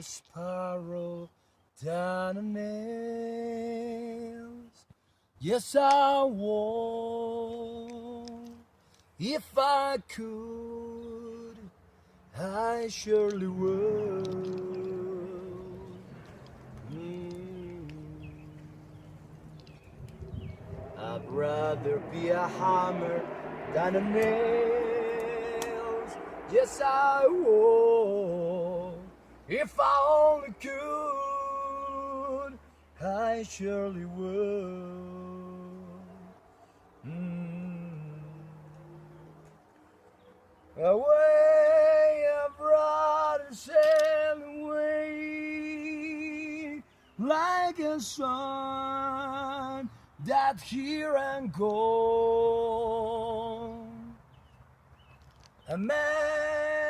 a sparrow down the nails. Yes, I would. If I could, I surely would. Mm. I'd rather be a hammer than a nails. Yes, I would. If I only could, I surely would. Mm. Away, I'd rather sail away like a sun that here and gone. A man